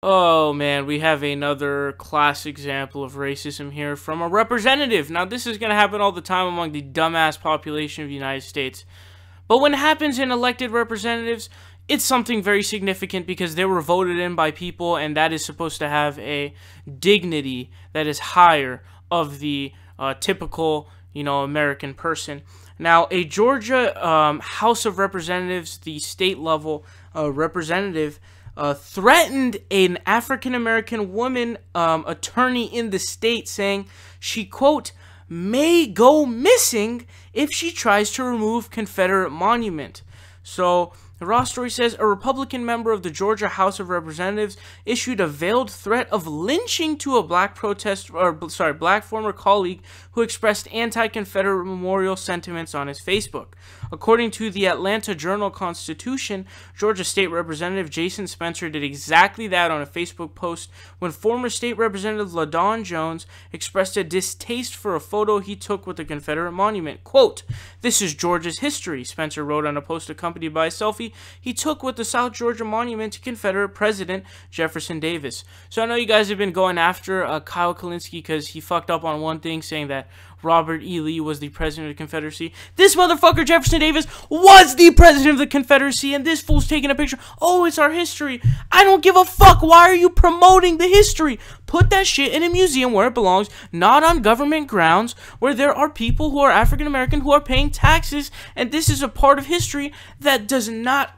Oh man, we have another class example of racism here from a representative. Now, this is going to happen all the time among the dumbass population of the United States. But when it happens in elected representatives, it's something very significant because they were voted in by people, and that is supposed to have a dignity that is higher of the typical, American person. Now, a Georgia House of Representatives, the state level representative, threatened an African-American woman attorney in the state, saying she, quote, may go missing if she tries to remove Confederate monument. So the raw story says a Republican member of the Georgia House of Representatives issued a veiled threat of lynching to a black black former colleague who expressed anti-Confederate memorial sentiments on his Facebook. According to the Atlanta Journal-Constitution, Georgia State Representative Jason Spencer did exactly that on a Facebook post when former State Representative LaDawn Jones expressed a distaste for a photo he took with the Confederate monument. Quote, "This is Georgia's history," Spencer wrote on a post accompanied by a selfie he took with the South Georgia monument to Confederate President Jefferson Davis. So I know you guys have been going after Kyle Kulinski because he fucked up on one thing, saying that Robert E. Lee was the president of the Confederacy. This motherfucker, Jefferson Davis, was the president of the Confederacy, and this fool's taking a picture. Oh, it's our history. I don't give a fuck. Why are you promoting the history? Put that shit in a museum where it belongs, not on government grounds where there are people who are African American who are paying taxes, and this is a part of history that does not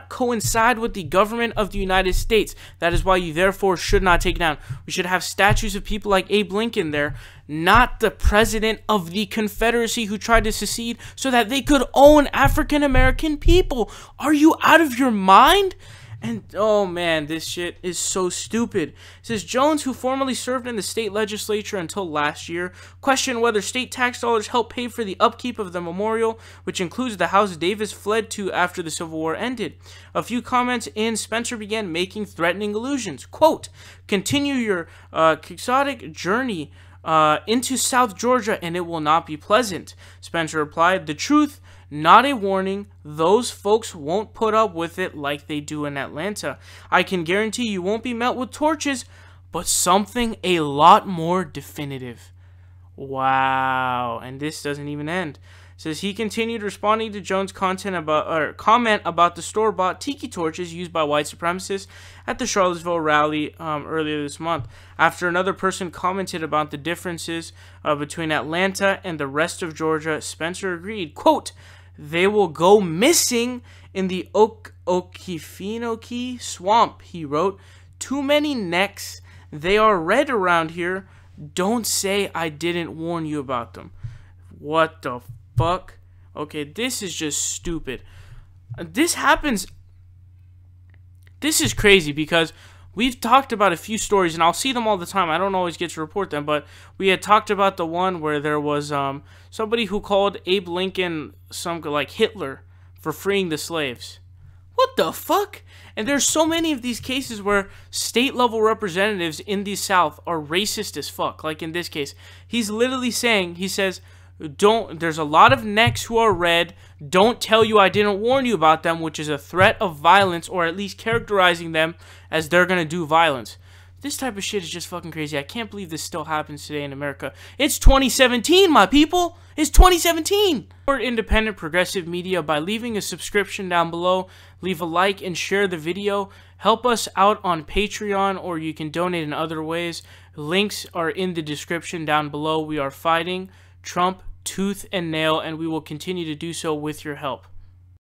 coincide with the government of the United States. That is why you therefore should not take it down. We should have statues of people like Abe Lincoln there, not the president of the Confederacy who tried to secede so that they could own African American people. Are you out of your mind? And oh man, this shit is so stupid. It says Jones, who formerly served in the state legislature until last year, questioned whether state tax dollars help pay for the upkeep of the memorial, which includes the house Davis fled to after the Civil War ended. A few comments in, Spencer began making threatening allusions. Quote, "Continue your quixotic journey into South Georgia and it will not be pleasant." Spencer replied, "The truth, not a warning. Those folks won't put up with it like they do in Atlanta. I can guarantee you won't be met with torches, but something a lot more definitive." Wow. And this doesn't even end. It says he continued responding to Jones' comment about the store-bought tiki torches used by white supremacists at the Charlottesville rally earlier this month. After another person commented about the differences between Atlanta and the rest of Georgia, Spencer agreed, quote, "They will go missing in the Okefenokee swamp," he wrote. "Too many necks. They are red around here. Don't say I didn't warn you about them." What the fuck? Okay, this is just stupid. This happens. This is crazy because we've talked about a few stories, and I'll see them all the time. I don't always get to report them, but we had talked about the one where there was somebody who called Abe Lincoln like Hitler for freeing the slaves. What the fuck? And there's so many of these cases where state-level representatives in the South are racist as fuck. Like in this case, he's literally saying, he says, there's a lot of necks who are red. Don't tell you I didn't warn you about them, which is a threat of violence, or at least characterizing them as they're going to do violence. This type of shit is just fucking crazy. I can't believe this still happens today in America. It's 2017, my people. It's 2017. Support independent progressive media by leaving a subscription down below. Leave a like and share the video. Help us out on Patreon, or you can donate in other ways. Links are in the description down below. We are fighting Trump tooth and nail, and we will continue to do so with your help.